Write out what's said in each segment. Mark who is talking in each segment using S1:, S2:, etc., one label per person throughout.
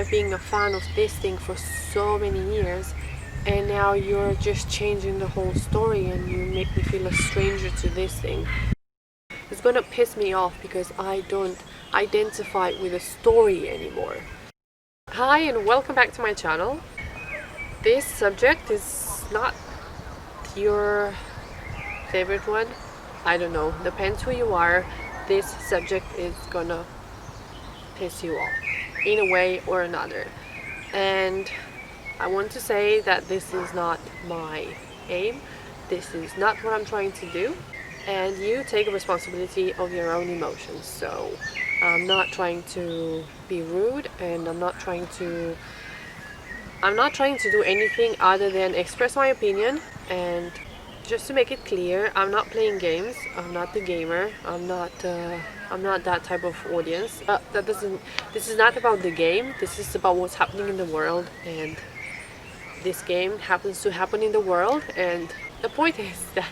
S1: being a fan of this thing for so many years, and now you're just changing the whole story and you make me feel a stranger to this thing. It's gonna piss me off because I don't identify with a story anymore. Hi and welcome back to my channel. This subject is not your favorite one. I don't know, depends who you are. This subject is gonna piss you off in a way or another. And I want to say that this is not my aim. This is not what I'm trying to do. And you take a responsibility of your own emotions. So I'm not trying to be rude, and I'm not trying to do anything other than express my opinion. And just to make it clear, I'm not playing games. I'm not the gamer. I'm not that type of audience. This is not about the game. This is about what's happening in the world, and this game happens to happen in the world. And the point is that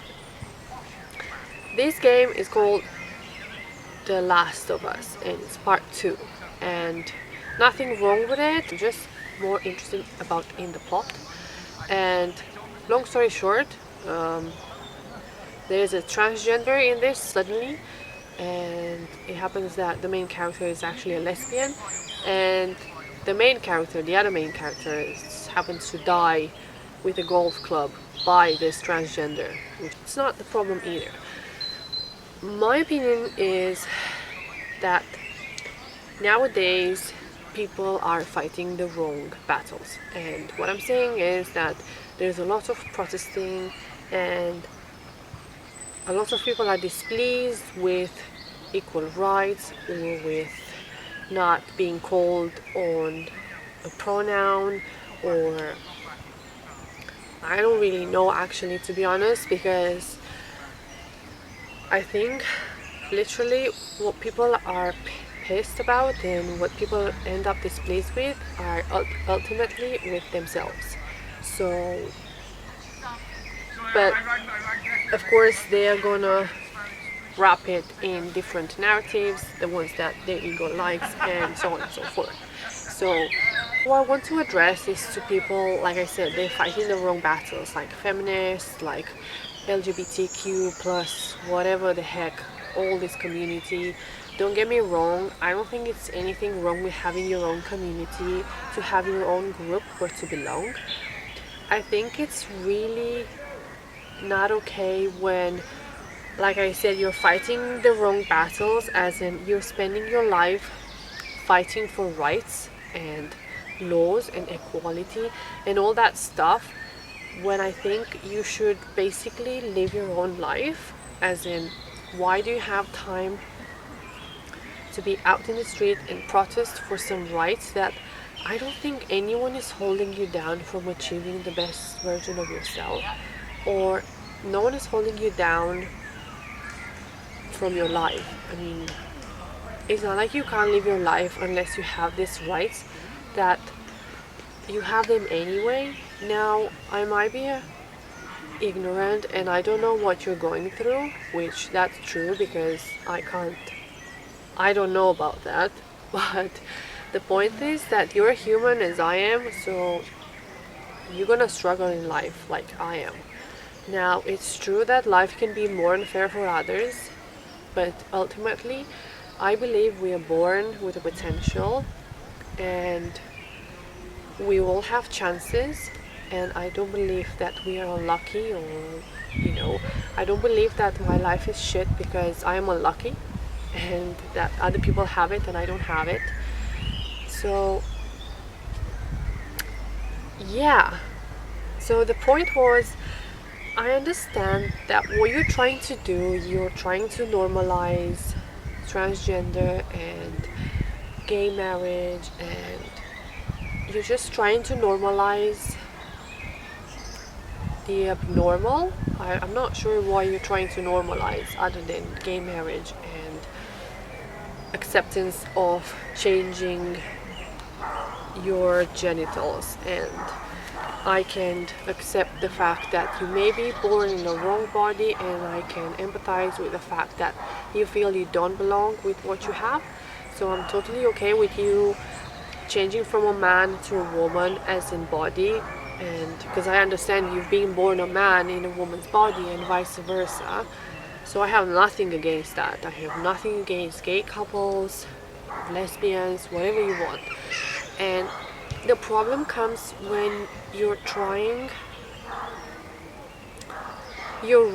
S1: this game is called The Last of Us, and it's part 2. And nothing wrong with it. I'm just more interested about in the plot. And long story short, there's a transgender in this suddenly, and it happens that the main character is actually a lesbian, and the other main character happens to die with a golf club by this transgender, which is not the problem either. My opinion is that nowadays people are fighting the wrong battles, and what I'm saying is that there's a lot of protesting, and a lot of people are displeased with equal rights or with not being called on a pronoun, or I don't really know actually, to be honest, because I think literally what people are pissed about and what people end up displeased with are ultimately with themselves. So, but of course they are gonna wrap it in different narratives, the ones that their ego likes, and so on and so forth. So what I want to address is to people, like I said, they're fighting the wrong battles, like feminists, like LGBTQ plus whatever the heck, all this community. Don't get me wrong, I don't think it's anything wrong with having your own community, to have your own group where to belong. I think it's really not okay when, like I said, you're fighting the wrong battles, as in you're spending your life fighting for rights and laws and equality and all that stuff, when I think you should basically live your own life. As in, why do you have time to be out in the street and protest for some rights that I don't think anyone is holding you down from achieving the best version of yourself, or no one is holding you down from your life. I mean, it's not like you can't live your life unless you have these rights, that you have them anyway. Now, I might be ignorant and I don't know what you're going through, which that's true because I don't know about that. But the point is that you're human as I am, so you're gonna struggle in life like I am. Now, it's true that life can be more unfair for others, but ultimately I believe we are born with a potential and we all have chances, and I don't believe that we are unlucky, or I don't believe that my life is shit because I am unlucky and that other people have it and I don't have it. So yeah, so the point was, I understand that what you're trying to do, you're trying to normalize transgender and gay marriage, and you're just trying to normalize the abnormal. I'm not sure why you're trying to normalize other than gay marriage and acceptance of changing your genitals. And I can accept the fact that you may be born in the wrong body, and I can empathize with the fact that you feel you don't belong with what you have. So I'm totally okay with you changing from a man to a woman as in body, and because I understand you've been born a man in a woman's body and vice versa, so I have nothing against that. I have nothing against gay couples, lesbians, whatever you want. And the problem comes when you're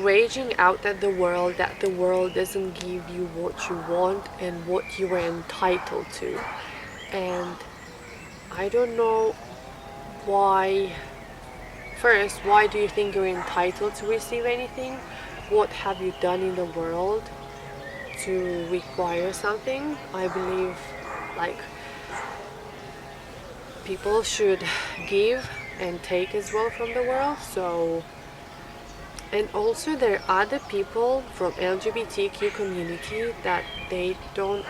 S1: raging out at the world that the world doesn't give you what you want and what you are entitled to. And I don't know why. First, why do you think you're entitled to receive anything? What have you done in the world to require something? I believe like people should give and take as well from the world. So, and also there are other people from LGBTQ community that they don't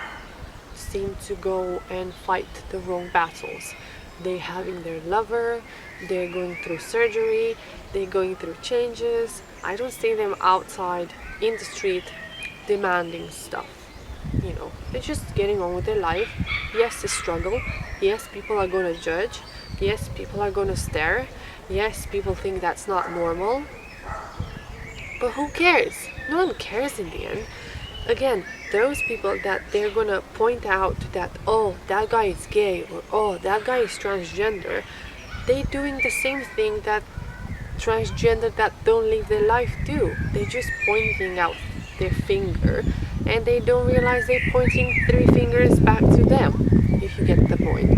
S1: seem to go and fight the wrong battles. They're having their lover, they're going through surgery, they're going through changes. I don't see them outside in the street demanding stuff. You know, they're just getting on with their life. Yes, it's a struggle. Yes, people are going to judge. Yes, people are going to stare. Yes, people think that's not normal. But who cares? No one cares in the end. Again, those people that they're gonna point out that, oh, that guy is gay, or oh, that guy is transgender, they're doing the same thing that transgender that don't live their life do. They're just pointing out their finger, and they don't realize they're pointing 3 fingers back to them, if you get the point.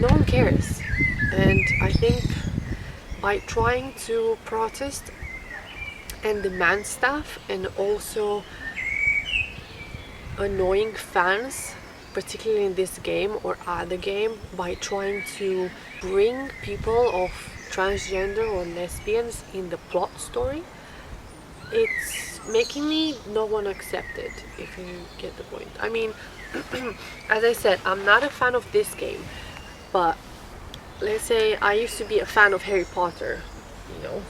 S1: No one cares. And I think by trying to protest and demand stuff, and also annoying fans, particularly in this game or other game, by trying to bring people of transgender or lesbians in the plot story, it's making me not want to accept it, if you get the point. I mean, as I said, I'm not a fan of this game, but let's say I used to be a fan of Harry Potter, you know,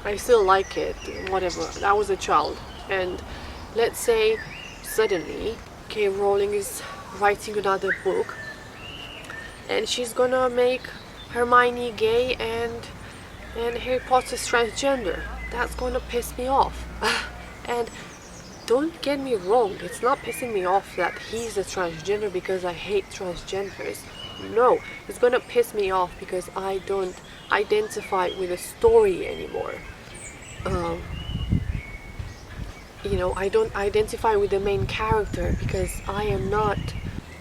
S1: I still like it, whatever, I was a child, and let's say suddenly K. Rowling is writing another book and she's gonna make Hermione gay and Harry Potter's transgender. That's gonna piss me off. And don't get me wrong, it's not pissing me off that he's a transgender because I hate transgenders. No, it's gonna piss me off because I don't identify with a story anymore. You know, I don't identify with the main character because I am not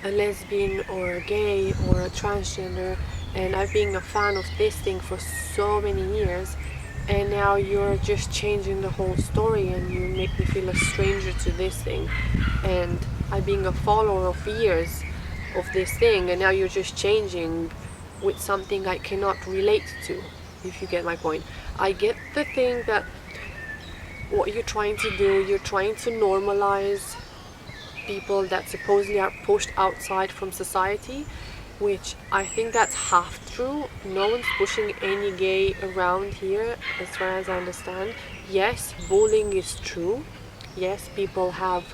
S1: a lesbian or a gay or a transgender, and I've been a fan of this thing for so many years, and now you're just changing the whole story and you make me feel a stranger to this thing, and I've been a follower of years of this thing, and now you're just changing with something I cannot relate to, if you get my point. I get the thing that what you're trying to do, you're trying to normalize people that supposedly are pushed outside from society, which I think that's half true. No one's pushing any gay around here, as far as I understand. Yes, bullying is true. Yes, people have,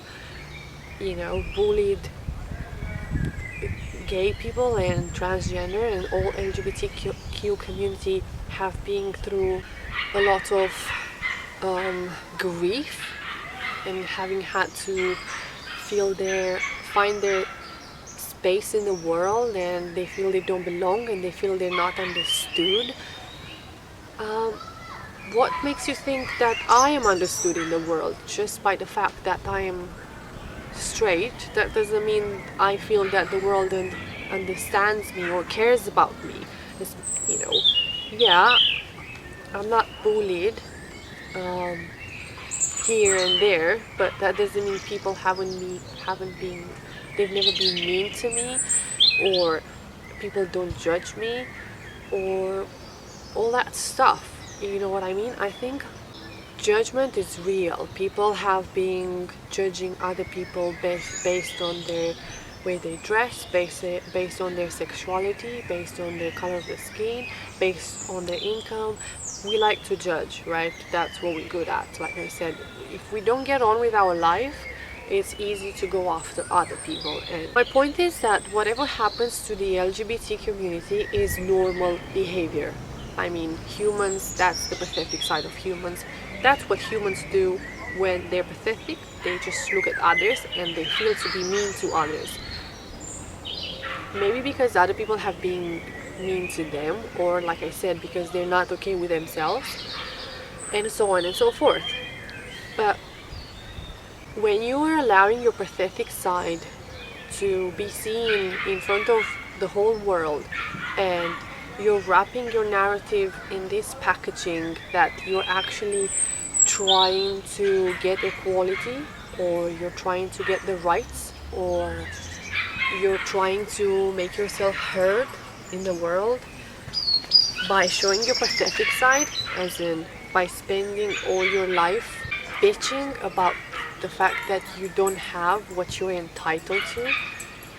S1: you know, bullied gay people and transgender, and all LGBTQ community have been through a lot of grief and having had to find their space in the world, and they feel they don't belong and they feel they're not understood. What makes you think that I am understood in the world just by the fact that I am straight? That doesn't mean I feel that the world understands me or cares about me. It's, you know, yeah, I'm not bullied here and there, but that doesn't mean people they've never been mean to me, or people don't judge me, or all that stuff. You know what I mean? I think judgment is real. People have been judging other people based on their way they dress, based on their sexuality, based on their color of the skin, based on their income. We like to judge, right? That's what we're good at. Like I said, if we don't get on with our life, it's easy to go after other people. And my point is that whatever happens to the LGBT community is normal behavior. I mean, humans, that's the pathetic side of humans. That's what humans do when they're pathetic. They just look at others and they feel to be mean to others. Maybe because other people have been mean to them, or like I said, because they're not okay with themselves, and so on and so forth. But when you are allowing your pathetic side to be seen in front of the whole world, and you're wrapping your narrative in this packaging that you're actually trying to get equality, or you're trying to get the rights, or you're trying to make yourself heard in the world by showing your pathetic side, as in by spending all your life bitching about the fact that you don't have what you're entitled to.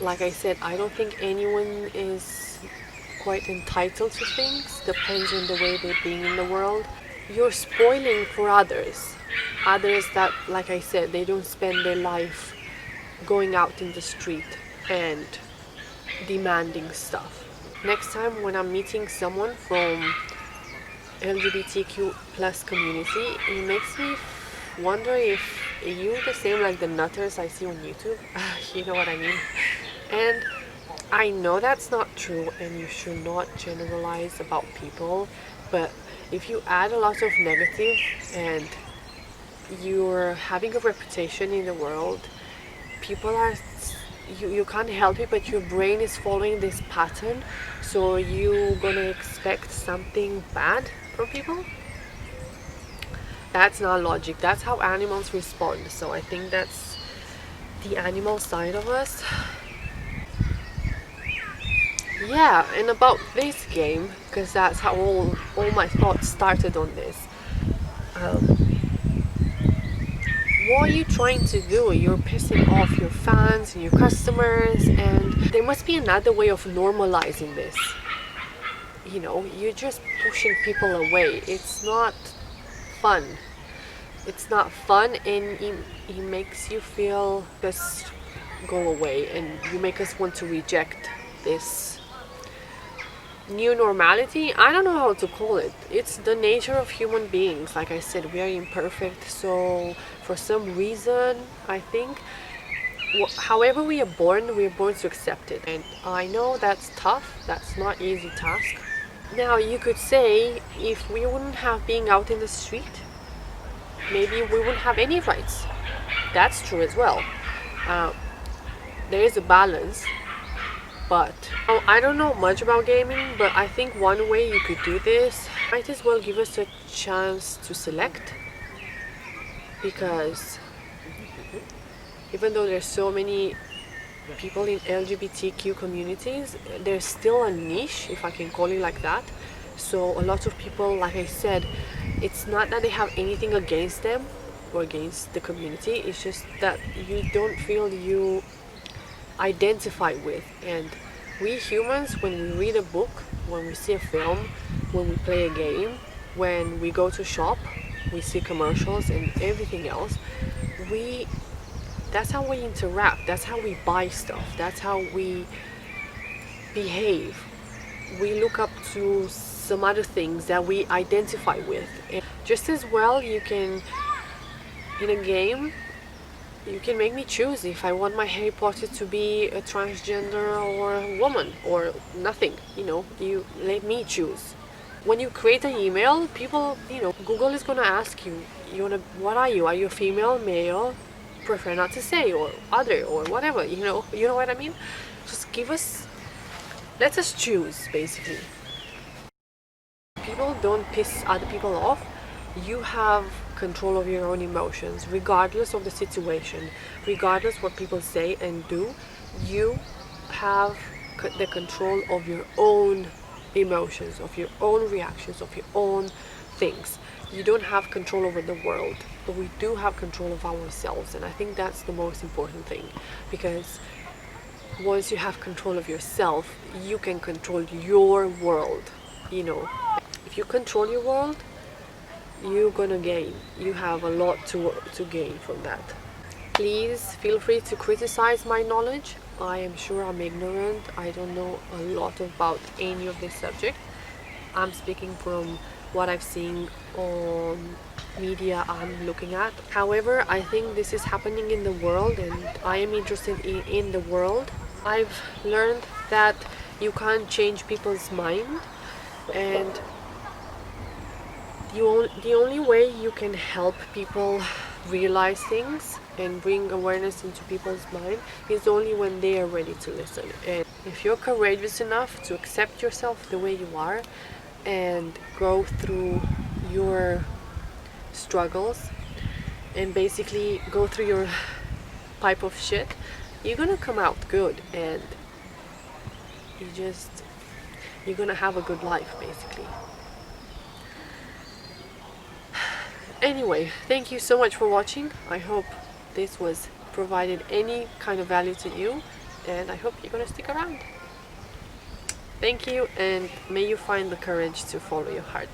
S1: Like I said, I don't think anyone is quite entitled to things. Depends on the way they're being in the world. You're spoiling for others that, like I said, they don't spend their life going out in the street and demanding stuff. Next time when I'm meeting someone from LGBTQ plus community, it makes me wonder if you're the same like the nutters I see on YouTube. You know what I mean? And I know that's not true and you should not generalize about people, but if you add a lot of negative and you're having a reputation in the world, people are, you can't help it, but your brain is following this pattern, so you're gonna expect something bad from people. That's not logic. That's how animals respond. So I think that's the animal side of us. Yeah, and about this game, because that's how all my thoughts started on this. What are you trying to do? You're pissing off your fans and your customers, and there must be another way of normalizing this. You know, you're just pushing people away. It's not fun. It's not fun, and it makes you feel just go away, and you make us want to reject this new normality. I don't know how to call it. It's the nature of human beings. Like I said, we are imperfect, so for some reason I think however we are born to accept it. And I know that's tough, that's not easy task. Now you could say, if we wouldn't have being out in the street, maybe we wouldn't have any rights. That's true as well. There is a balance. But I don't know much about gaming, but I think one way you could do this might as well give us a chance to select, because even though there's so many people in LGBTQ communities, there's still a niche, if I can call it like that. So a lot of people, like I said, it's not that they have anything against them or against the community, it's just that you don't feel you identify with. And we humans, when we read a book, when we see a film, when we play a game, when we go to shop, we see commercials and everything else, that's how we interact, that's how we buy stuff, that's how we behave. We look up to some other things that we identify with. And just as well, you can, in a game, you can make me choose if I want my Harry Potter to be a transgender or a woman or nothing. You know, you let me choose. When you create an email, people, Google is gonna ask you, what are you? Are you a female, male? Prefer not to say, or other, or whatever. You know what I mean? Just let us choose, basically. People don't piss other people off. You have control of your own emotions, regardless of the situation, regardless what people say and do. You have the control of your own emotions, of your own reactions, of your own things. You don't have control over the world, but we do have control of ourselves, and I think that's the most important thing, because once you have control of yourself, you can control your world. If you control your world, you're gonna gain. You have a lot to gain from that. Please feel free to criticize my knowledge. I am sure I'm ignorant. I don't know a lot about any of this subject. I'm speaking from what I've seen on media I'm looking at. However, I think this is happening in the world and I am interested in the world. I've learned that you can't change people's mind, and the only way you can help people realize things and bring awareness into people's mind is only when they are ready to listen. And if you're courageous enough to accept yourself the way you are and go through your struggles and basically go through your pipe of shit, you're gonna come out good, and you're gonna have a good life basically. Anyway, thank you so much for watching. I hope this was provided any kind of value to you, and I hope you're gonna stick around. Thank you, and may you find the courage to follow your heart.